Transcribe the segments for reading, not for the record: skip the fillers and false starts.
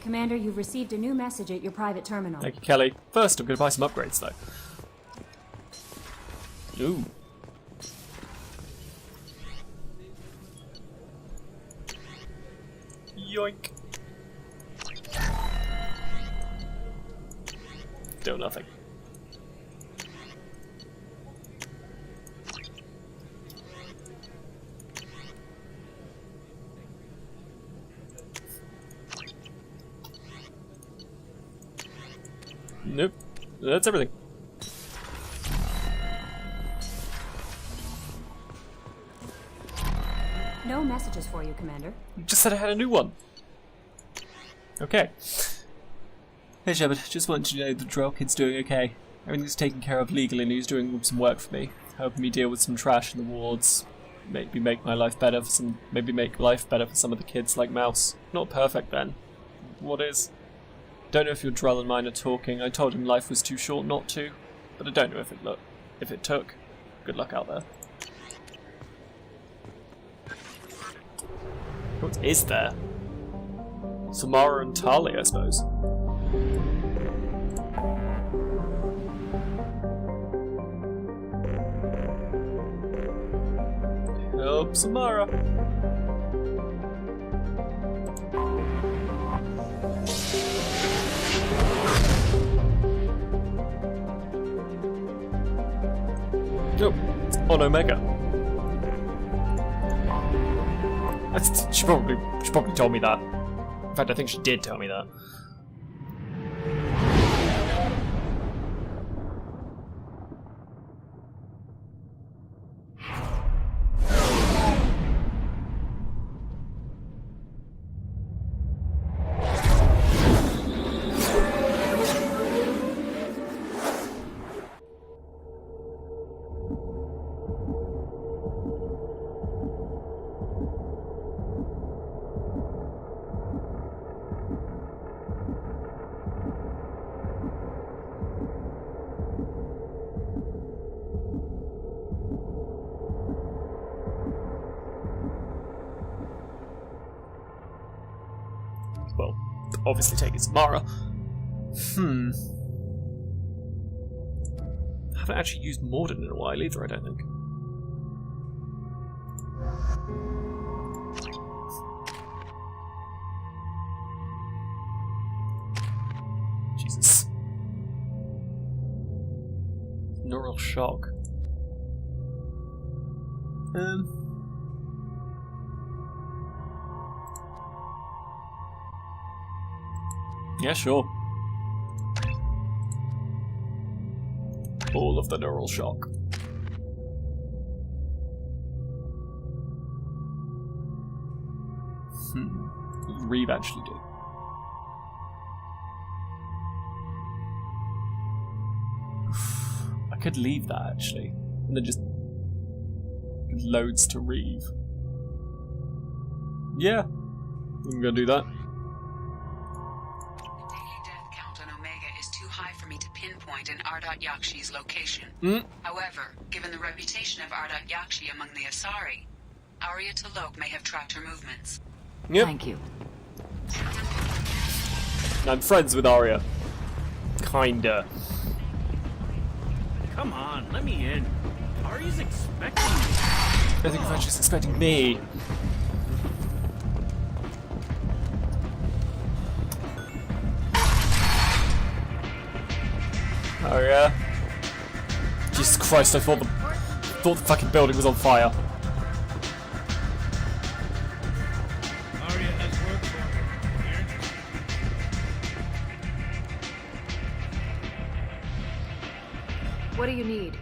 Commander, you've received a new message at your private terminal. Thank you, Kelly. First, I'm going to buy some upgrades, though. Ooh. Yoink. Still nothing. Nope. That's everything. No messages for you, Commander. You just said I had a new one. Okay. Hey Shepard, just wanted you to know the Drow kid's doing okay. Everything's taken care of legally and he's doing some work for me, helping me deal with some trash in the wards. Maybe make my life better for some. Maybe make life better for some of the kids like Mouse. Not perfect then. What is? Don't know if your Drell and mine are talking. I told him life was too short not to, but I don't know if it took. Good luck out there. What is there? Samara and Tali, I suppose. Help Samara. Nope, it's on Omega. She probably told me that. In fact, I think she did tell me that. Well, obviously taking Samara. I haven't actually used Morden in a while either, I don't think. Jesus. Neural shock. Yeah, sure. All of the neural shock. What does Reeve actually do? I could leave that actually, and then just loads to Reeve. Yeah, I'm gonna do that. In Ardat-Yakshi's location. However, given the reputation of Ardat-Yakshi among the Asari, Arya T'Loak may have tracked her movements. Yep. Thank you. I'm friends with Arya. Kinda. Come on, let me in. Arya's expecting me. I think Avengers expecting me. Oh yeah. Jesus Christ, I thought the fucking building was on fire. Arya has work for her. You're interested. What do you need?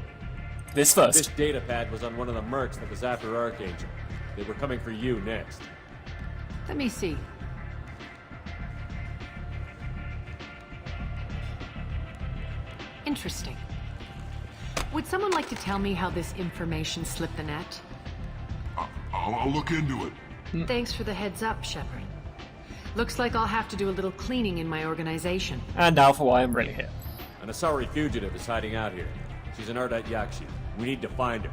This first. This data pad was on one of the mercs that was after Archangel. They were coming for you next. Let me see. Interesting. Would someone like to tell me how this information slipped the net? I'll look into it. Thanks for the heads up, Shepard. Looks like I'll have to do a little cleaning in my organization. And now for why I'm really here. An Asari fugitive is hiding out here. She's an Ardat-Yakshi. We need to find her.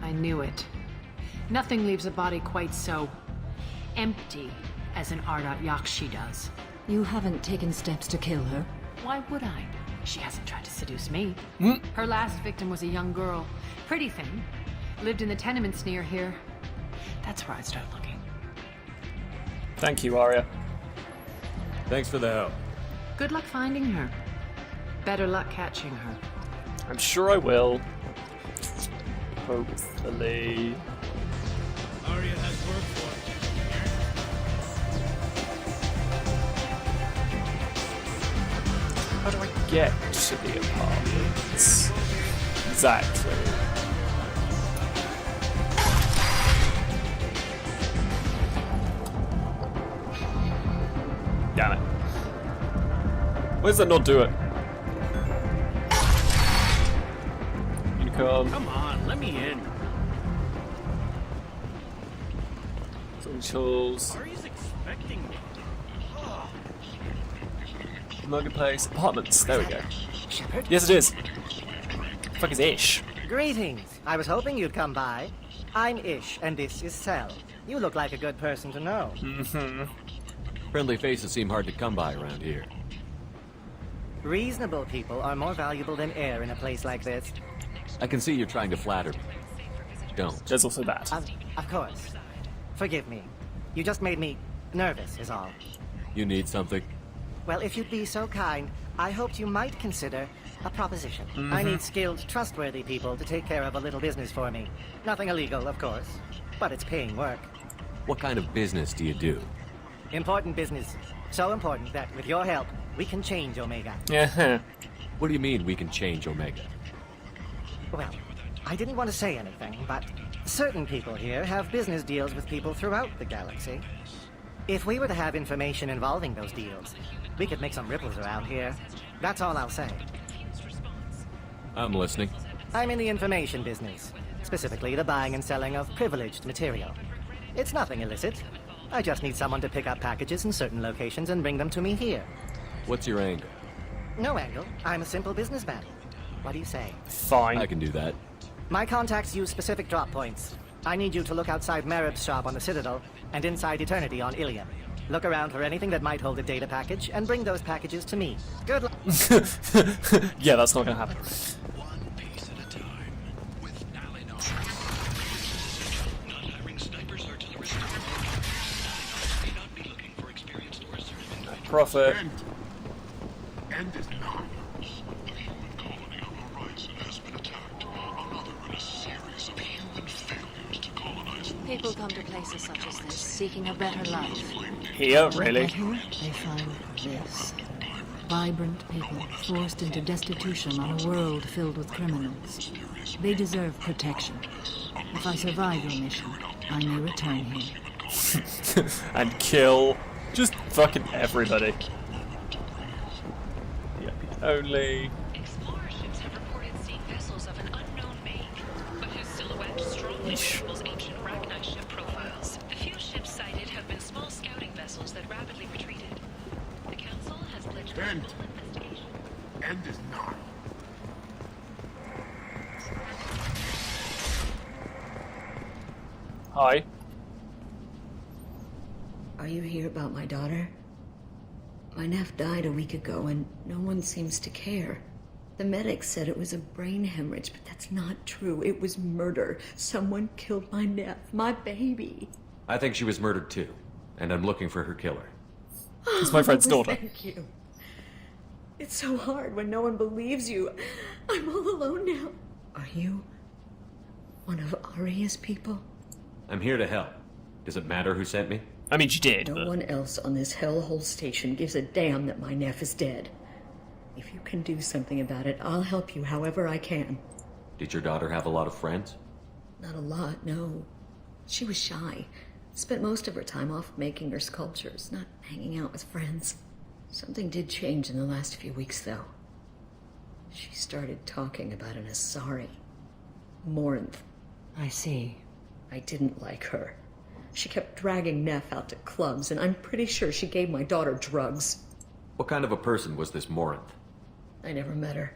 I knew it. Nothing leaves a body quite so empty as an Ardat-Yakshi does. You haven't taken steps to kill her? Why would I? She hasn't tried to seduce me. Her last victim was a young girl. Pretty thin. Lived in the tenements near here. That's where I'd start looking. Thank you, Arya. Thanks for the help. Good luck finding her. Better luck catching her. I'm sure I will. Hopefully. Arya has work for you. How do I get to the apartments? Exactly. Damn it. Why does that not do it? Unicorn. Come on, let me in. Tools. Arya's expecting me. Marketplace. Apartments. There we go. Shepard? Yes, it is. The fuck is Ish? Greetings. I was hoping you'd come by. I'm Ish, and this is Cell. You look like a good person to know. Friendly faces seem hard to come by around here. Reasonable people are more valuable than air in a place like this. I can see you're trying to flatter me. Don't. There's also that. Of course. Forgive me. You just made me nervous, is all. You need something? Well, if you'd be so kind, I hoped you might consider a proposition. I need skilled, trustworthy people to take care of a little business for me. Nothing illegal, of course, but it's paying work. What kind of business do you do? Important business. So important that, with your help, we can change Omega. Yeah. What do you mean we can change Omega? Well, I didn't want to say anything, but certain people here have business deals with people throughout the galaxy. If we were to have information involving those deals, we could make some ripples around here. That's all I'll say. I'm listening. I'm in the information business, specifically the buying and selling of privileged material. It's nothing illicit. I just need someone to pick up packages in certain locations and bring them to me here. What's your angle? No angle. I'm a simple businessman. What do you say? Fine. I can do that. My contacts use specific drop points. I need you to look outside Merib's shop on the Citadel and inside Eternity on Ilium. Look around for anything that might hold a data package and bring those packages to me. Good luck. Yeah, that's not gonna happen. One piece at a time, with Nalinov. Not hiring snipers, artillerists, or Nalinov may not be looking for experienced or certified. Profit. End is nigh. The human colony on Horizon has been attacked. Another in a series of human failures to colonize. People come to places such as this, seeking a better life. Here, really? Here, they find this. Vibrant people, forced into destitution on a world filled with criminals. They deserve protection. If I survive your mission, I may return here. And kill just fucking everybody. Only. Explorer ships have reported seeing vessels of an unknown make, but whose silhouette strongly resembles ancient Rachni ship profiles. The few ships sighted have been small scouting vessels that rapidly retreated. The Council has pledged a End. full investigation. End is nigh. Hi. Are you here about my daughter? My nephew died a week ago and no one seems to care. The medics said it was a brain hemorrhage, but that's not true. It was murder. Someone killed my nephew, my baby. I think she was murdered too, and I'm looking for her killer. It's my friend's daughter. Thank you. It's so hard when no one believes you. I'm all alone now. Are you one of Arya's people? I'm here to help. Does it matter who sent me? I mean, she did. No but... one else on this hellhole station gives a damn that my nephew is dead. If you can do something about it, I'll help you however I can. Did your daughter have a lot of friends? Not a lot, no. She was shy. Spent most of her time off making her sculptures, not hanging out with friends. Something did change in the last few weeks, though. She started talking about an Asari. Morinth. I see. I didn't like her. She kept dragging Neff out to clubs, and I'm pretty sure she gave my daughter drugs. What kind of a person was this Morinth? I never met her.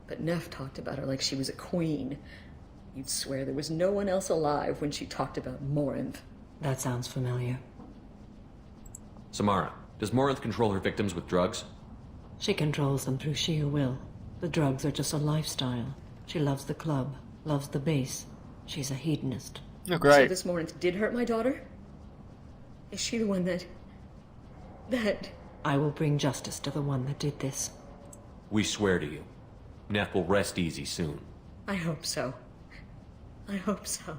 But Neff talked about her like she was a queen. You'd swear there was no one else alive when she talked about Morinth. That sounds familiar. Samara, Does Morinth control her victims with drugs? She controls them through sheer will. The drugs are just a lifestyle. She loves the club, loves the base. She's a hedonist. Oh, great. So this Morinth did hurt my daughter? Is she the one that... I will bring justice to the one that did this. We swear to you. Neff will rest easy soon. I hope so. I hope so.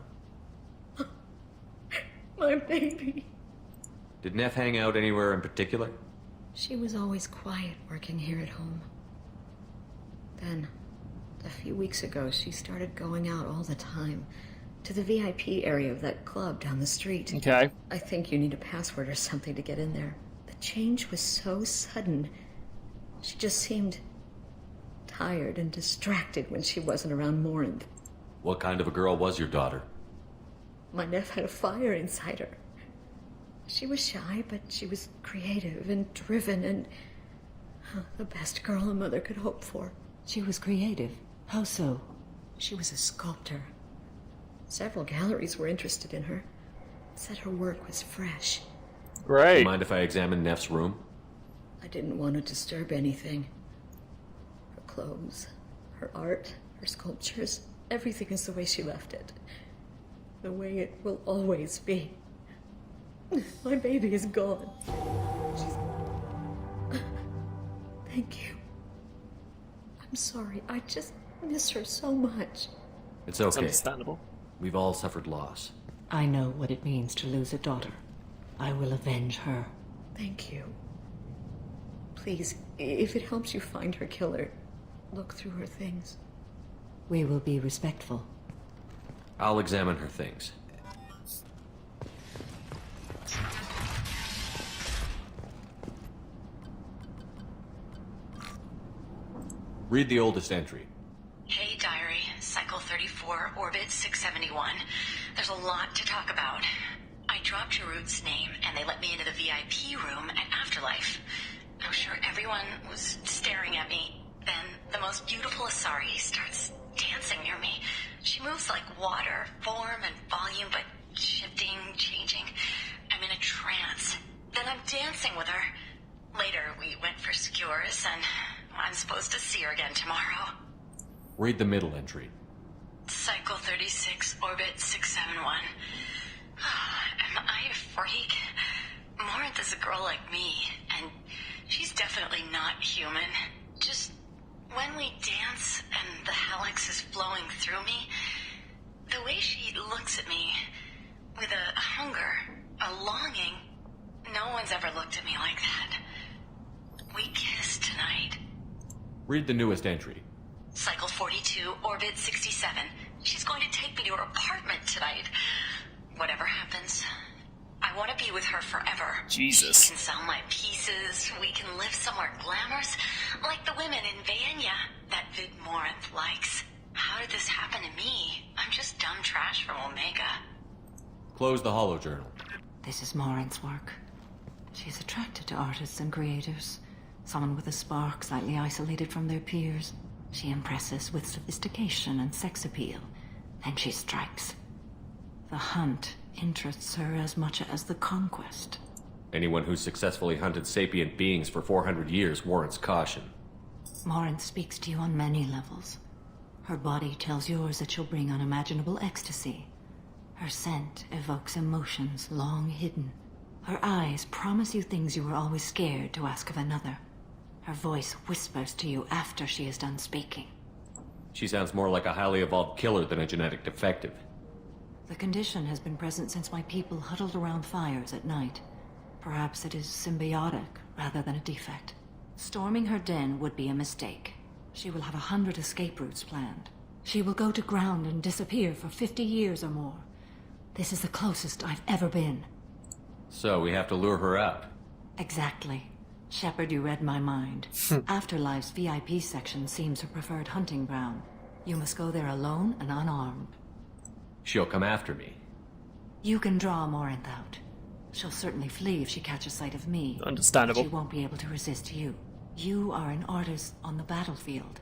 My baby. Did Neff hang out anywhere in particular? She was always quiet working here at home. Then, a few weeks ago, she started going out all the time to the VIP area of that club down the street. Okay. I think you need a password or something to get in there. The change was so sudden. She just seemed tired and distracted when she wasn't around Morinth. What kind of a girl was your daughter? My Neff had a fire inside her. She was shy, but she was creative and driven and the best girl a mother could hope for. She was creative. How so? She was a sculptor. Several galleries were interested in her. Said her work was fresh. Great. Mind if I examine Neff's room? I didn't want to disturb anything. Her clothes, her art, her sculptures, everything is the way she left it. The way it will always be. My baby is gone. Thank you. I'm sorry. I just miss her so much. It's okay. It's understandable. We've all suffered loss. I know what it means to lose a daughter. I will avenge her. Thank you. Please, if it helps you find her killer, look through her things. We will be respectful. I'll examine her things. Read the oldest entry. Hey, Diary. Cycle 34, Orbit 671. There's a lot to talk about. I dropped Jarut's name, and they let me into the VIP room at Afterlife. I'm sure everyone was staring at me. Then the most beautiful Asari starts dancing near me. She moves like water, form and volume, but shifting, changing. I'm in a trance. Then I'm dancing with her. Later, we went for skewers, and I'm supposed to see her again tomorrow. Read the middle entry. Cycle 36, Orbit 671. Am I a freak? Morinth is a girl like me, and she's definitely not human. Just when we dance and the helix is flowing through me, the way she looks at me with a hunger, a longing, no one's ever looked at me like that. We kissed tonight. Read the newest entry. Cycle 42, Orbit 67. She's going to take me to her apartment tonight. Whatever happens, I want to be with her forever. Jesus. She can sell my pieces. We can live somewhere glamorous, like the women in Vanya that Vid Morinth likes. How did this happen to me? I'm just dumb trash from Omega. Close the holo journal. This is Morinth's work. She is attracted to artists and creators. Someone with a spark, slightly isolated from their peers. She impresses with sophistication and sex appeal. Then she strikes. The hunt interests her as much as the conquest. Anyone who's successfully hunted sapient beings for 400 years warrants caution. Morinth speaks to you on many levels. Her body tells yours that she'll bring unimaginable ecstasy. Her scent evokes emotions long hidden. Her eyes promise you things you were always scared to ask of another. Her voice whispers to you after she is done speaking. She sounds more like a highly evolved killer than a genetic defective. The condition has been present since my people huddled around fires at night. Perhaps it is symbiotic rather than a defect. Storming her den would be a mistake. She will have 100 escape routes planned. She will go to ground and disappear for 50 years or more. This is the closest I've ever been. So we have to lure her out. Exactly. Shepard, you read my mind. Afterlife's VIP section seems her preferred hunting ground. You must go there alone and unarmed. She'll come after me. You can draw Morinth out. She'll certainly flee if she catches sight of me. Understandable. She won't be able to resist you. You are an artist on the battlefield.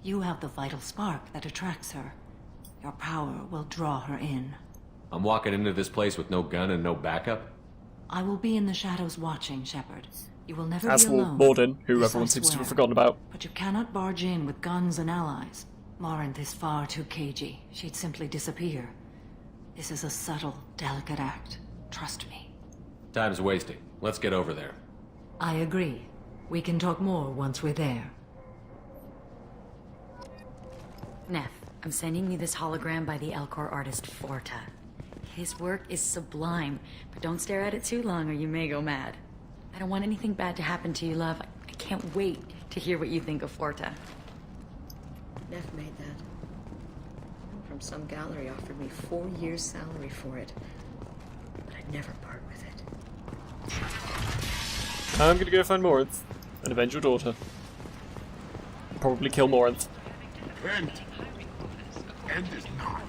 You have the vital spark that attracts her. Your power will draw her in. I'm walking into this place with no gun and no backup? I will be in the shadows watching, Shepard. You will never As be will alone. Morden, who This everyone I seems to have swear. forgotten about. But you cannot barge in with guns and allies. Morinth is far too cagey. She'd simply disappear. This is a subtle, delicate act. Trust me. Time's wasting. Let's get over there. I agree. We can talk more once we're there. Neff, I'm sending you this hologram by the Elcor artist Forta. His work is sublime, but don't stare at it too long or you may go mad. I don't want anything bad to happen to you, love. I can't wait to hear what you think of Forta. Neff made that. From some gallery offered me 4 years' salary for it. But I'd never part with it. I'm gonna go find Morinth and avenge your daughter. Probably kill Morinth. End. End is not.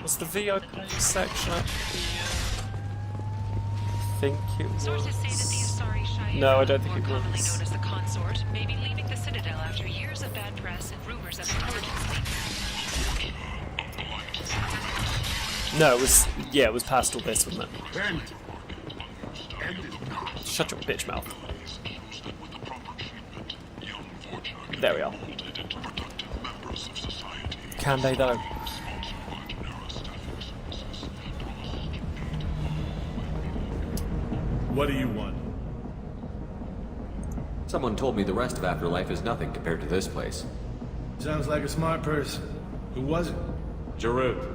Was the VIP section up here? I think it was. Sources say that the Asari Shire, No, I don't think more it commonly was. known as the Consort, may be leaving the Citadel after years of bad press and rumors of intelligence leaks. No, it was. Yeah, it was past all this, wasn't it? End. End is not. Shut your bitch mouth. With the proper treatment, young Vorcha There we are. molded into productive members of society. Can they though? What do you want? Someone told me the rest of Afterlife is nothing compared to this place. Sounds like a smart person. Who was it? Giroud.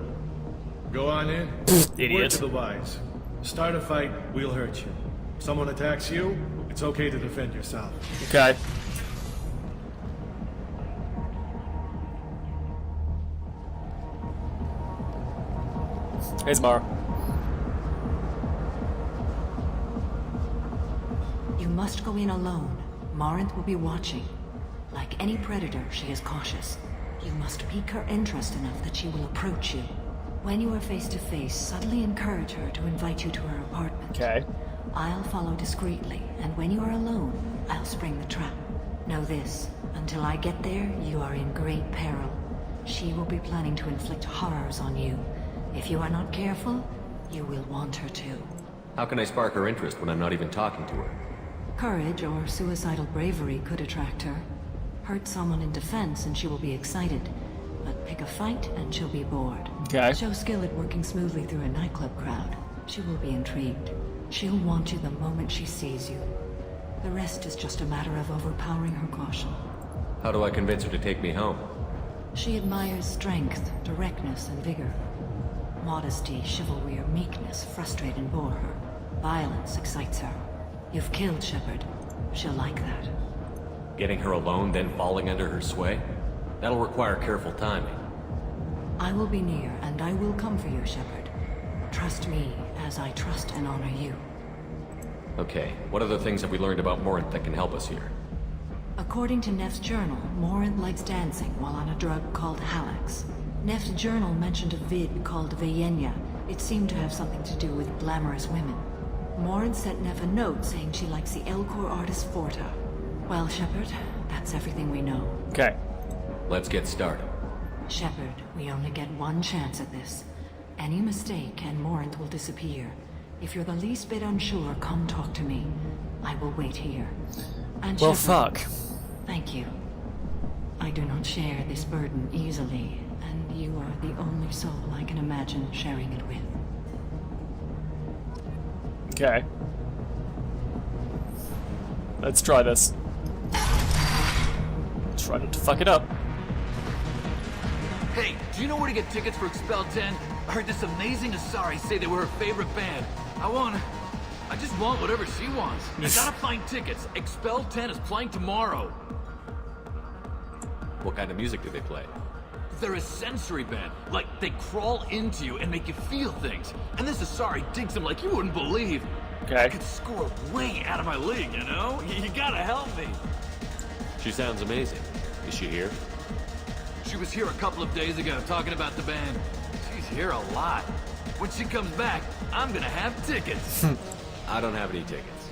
Go on in. Idiot. Word to the wise. Start a fight, we'll hurt you. Someone attacks you, it's okay to defend yourself. Okay. Here's Mara. You must go in alone. Morinth will be watching. Like any predator, she is cautious. You must pique her interest enough that she will approach you. When you are face to face, subtly encourage her to invite you to her apartment. Okay. I'll follow discreetly, and when you are alone, I'll spring the trap. Know this, until I get there, you are in great peril. She will be planning to inflict horrors on you. If you are not careful, you will want her to. How can I spark her interest when I'm not even talking to her? Courage or suicidal bravery could attract her. Hurt someone in defense and she will be excited. But pick a fight and she'll be bored. Okay. Show skill at working smoothly through a nightclub crowd. She will be intrigued. She'll want you the moment she sees you. The rest is just a matter of overpowering her caution. How do I convince her to take me home? She admires strength, directness, and vigor. Modesty, chivalry, or meekness frustrate and bore her. Violence excites her. You've killed Shepard. She'll like that. Getting her alone, then falling under her sway? That'll require careful timing. I will be near, and I will come for you, Shepard. Trust me, as I trust and honor you. Okay, what other things have we learned about Morinth that can help us here? According to Neff's journal, Morinth likes dancing while on a drug called Halax. Neff's journal mentioned a vid called Vayenya. It seemed to have something to do with glamorous women. Morinth sent Neff a note saying she likes the Elcor artist Forta. Well, Shepard, that's everything we know. Okay. Let's get started. Shepard, we only get one chance at this. Any mistake and Morinth will disappear. If you're the least bit unsure, come talk to me. I will wait here. And Well, Shepard, fuck. thank you. I do not share this burden easily, and you are the only soul I can imagine sharing it with. Okay. Let's try this. Try not to fuck it up. Hey, do you know where to get tickets for Expel 10? I heard this amazing Asari say they were her favorite band. I just want whatever she wants. I gotta find tickets. Expel 10 is playing tomorrow. What kind of music do they play? They're a sensory band. Like, they crawl into you and make you feel things. And this Asari digs them like you wouldn't believe. Okay. I could score way out of my league, you know? You gotta help me. She sounds amazing. Is she here? She was here a couple of days ago talking about the band. She's here a lot. When she comes back, I'm gonna have tickets. I don't have any tickets.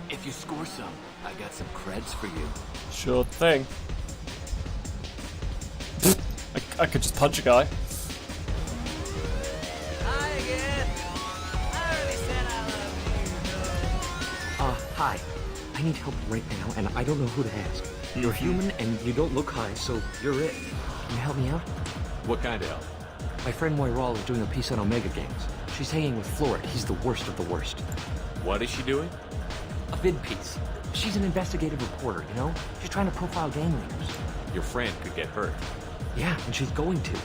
If you score some, I got some creds for you. Sure thing. I could just punch a guy. Hi, Hi. I need help right now, and I don't know who to ask. You're human, and you don't look high, so you're it. Can you help me out? What kind of help? My friend Moiral is doing a piece on Omega Games. She's hanging with Florid. He's the worst of the worst. What is she doing? A vid piece. She's an investigative reporter, you know? She's trying to profile gang leaders. Your friend could get hurt. Yeah, and she's going to.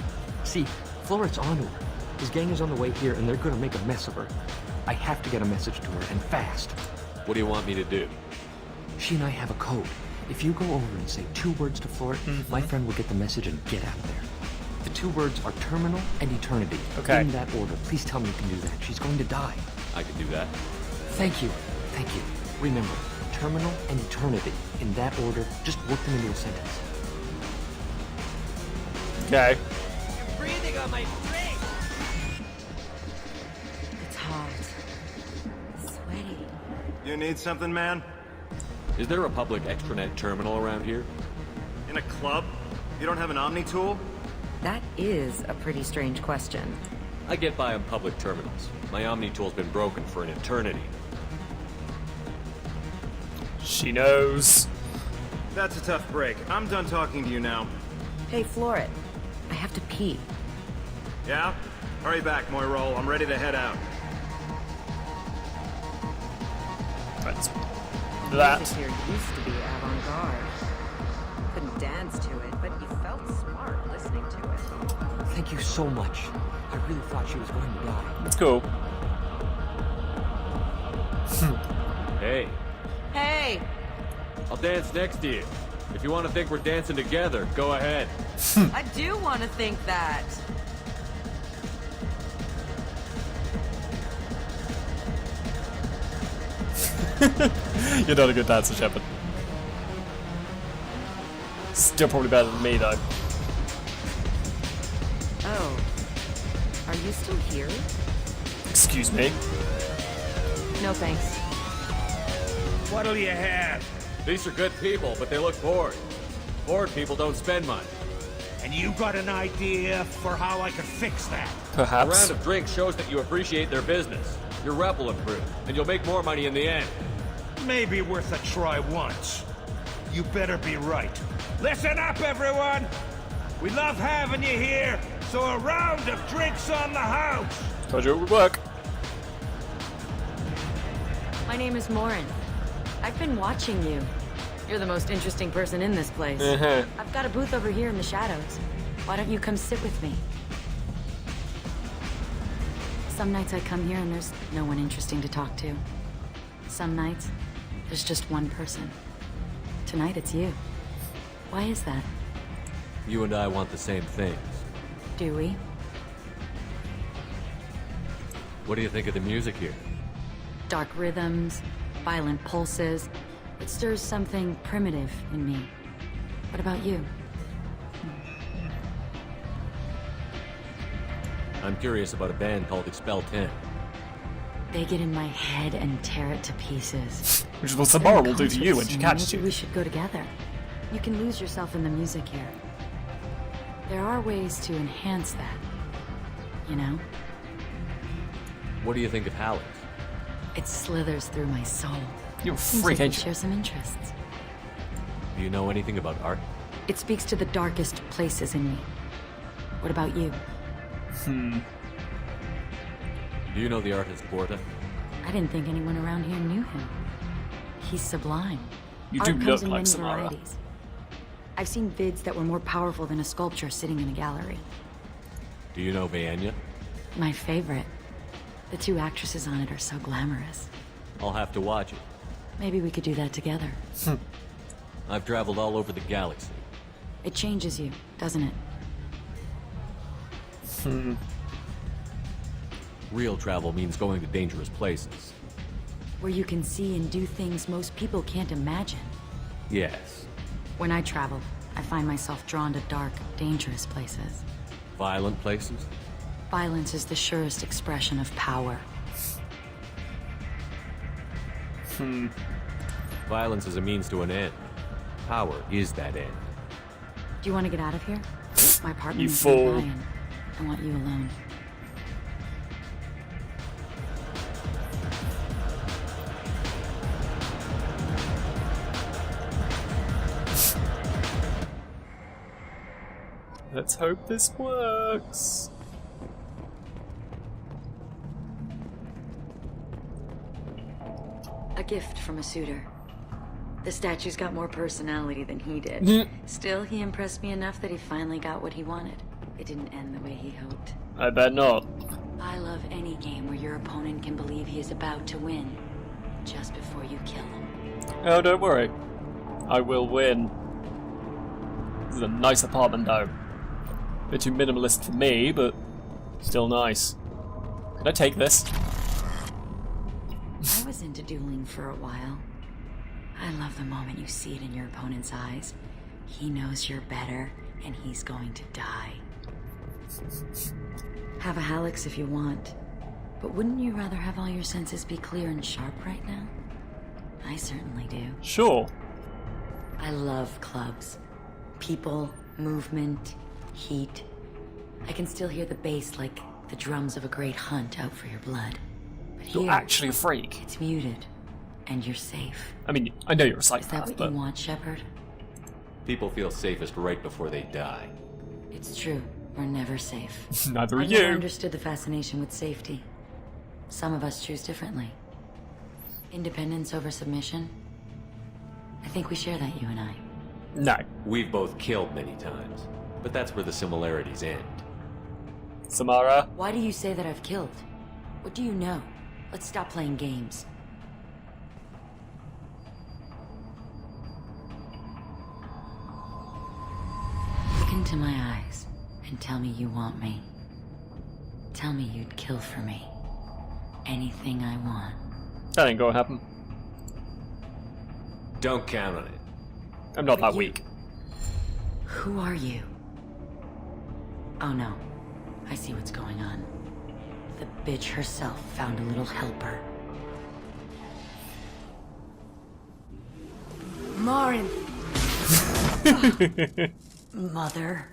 See, Florid's onto her. His gang is on the way here, and they're gonna make a mess of her. I have to get a message to her, and fast. What do you want me to do? She and I have a code. If you go over and say 2 words to Florid, my friend will get the message and get out of there. The 2 words are terminal and eternity. Okay. In that order. Please tell me you can do that. She's going to die. I can do that. Thank you. Thank you. Remember, terminal and eternity. In that order, just work them into a sentence. Okay. You're breathing on my drink! It's hot. Sweaty. You need something, man? Is there a public extranet terminal around here? In a club? You don't have an Omni tool? That is a pretty strange question. I get by on public terminals. My Omni tool's been broken for an eternity. She knows. That's a tough break. I'm done talking to you now. Hey, Florid. I have to pee. Yeah? Hurry back, Moiral. I'm ready to head out. Right. That. Music here used to be avant-garde. Couldn't dance to it, but you felt smart listening to it. Thank you so much. I really thought she was going to die. That's cool. Hey. Hey! I'll dance next to you. If you want to think we're dancing together, go ahead. I do want to think that. You're not a good dancer, Shepard. Still probably better than me, though. Oh. Are you still here? Excuse me. No thanks. What'll you have? These are good people, but they look bored. Bored people don't spend money. And you got an idea for how I could fix that? Perhaps. A round of drinks shows that you appreciate their business. Your rep will improve, and you'll make more money in the end. Maybe worth a try once. You better be right. Listen up, everyone! We love having you here, so a round of drinks on the house! Told you it would work. My name is Morin. I've been watching you. You're the most interesting person in this place. I've got a booth over here in the shadows. Why don't you come sit with me? Some nights I come here and there's no one interesting to talk to. Some nights, there's just one person. Tonight it's you. Why is that? You and I want the same things. Do we? What do you think of the music here? Dark rhythms, violent pulses. It stirs something primitive in me. What about you? I'm curious about a band called Expel 10. They get in my head and tear it to pieces. Which is what Samara will do to you when she catches Maybe you. we should go together. You can lose yourself in the music here. There are ways to enhance that. You know? What do you think of Halleck? It slithers through my soul. You're a Seems freak, like we ain't you? share some interests. Do you know anything about art? It speaks to the darkest places in me. What about you? Do you know the artist Porta? I didn't think anyone around here knew him. He's sublime. You Art do comes look in like many Samara. varieties. I've seen vids that were more powerful than a sculpture sitting in a gallery. Do you know Vaenya? My favorite. The 2 actresses on it are so glamorous. I'll have to watch it. Maybe we could do that together. I've traveled all over the galaxy. It changes you, doesn't it? Real travel means going to dangerous places. Where you can see and do things most people can't imagine. Yes. When I travel, I find myself drawn to dark, dangerous places. Violent places? Violence is the surest expression of power. Violence is a means to an end. Power is that end. Do you want to get out of here? My apartment You is fool. nearby and I want you alone. Let's hope this works. A gift from a suitor. The statue's got more personality than he did. Still, he impressed me enough that he finally got what he wanted. It didn't end the way he hoped. I bet not. I love any game where your opponent can believe he is about to win, just before you kill him. Oh, don't worry. I will win. This is a nice apartment, though. A bit too minimalist for me, but still nice. Can I take this? I was into dueling for a while. I love the moment you see it in your opponent's eyes. He knows you're better, and he's going to die. Have a Halix if you want, but wouldn't you rather have all your senses be clear and sharp right now? I certainly do. Sure. I love clubs. People, movement, heat. I can still hear the bass like the drums of a great hunt out for your blood. But You're here, actually a freak. it's muted, and you're safe. I mean, I know you're a Is that psychopath, what but... you want, Shepard? People feel safest right before they die. It's true. We're never safe. Neither are I've never you. understood the fascination with safety. Some of us choose differently. Independence over submission. I think we share that, you and I. No. We've both killed many times, but that's where the similarities end. Samara? Why do you say that I've killed? What do you know? Let's stop playing games. Look into my eyes and tell me you want me. Tell me you'd kill for me. Anything I want. That ain't gonna happen. Don't count on it. I'm not But that weak. Who are you? Oh no. I see what's going on. The bitch herself found a little helper. Morin, Mother.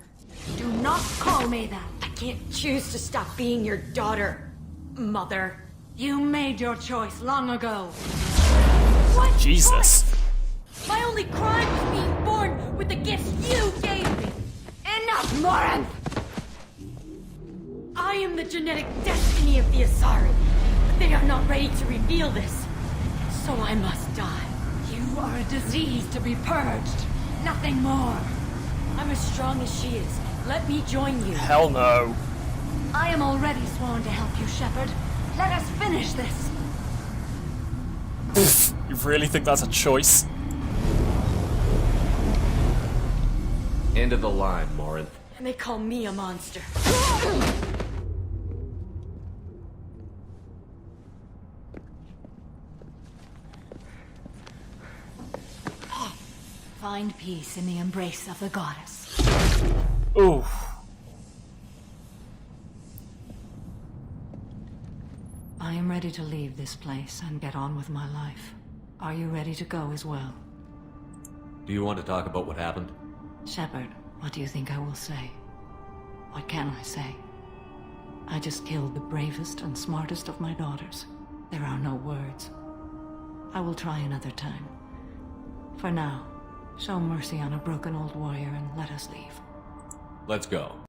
do not call me that. I can't choose to stop being your daughter. Mother. You made your choice long ago. What? Jesus. My only crime was being born with the gifts you gave me. Enough, Morin! I am the genetic destiny of the Asari, but they are not ready to reveal this. So I must die. You are a disease to be purged. Nothing more. I'm as strong as she is. Let me join you. Hell no. I am already sworn to help you, Shepard. Let us finish this. You really think that's a choice? End of the line, Morin. And they call me a monster. Find peace in the embrace of the goddess. Ooh. I am ready to leave this place and get on with my life. Are you ready to go as well? Do you want to talk about what happened? Shepard, what do you think I will say? What can I say? I just killed the bravest and smartest of my daughters. There are no words. I will try another time. For now, show mercy on a broken old warrior and let us leave. Let's go.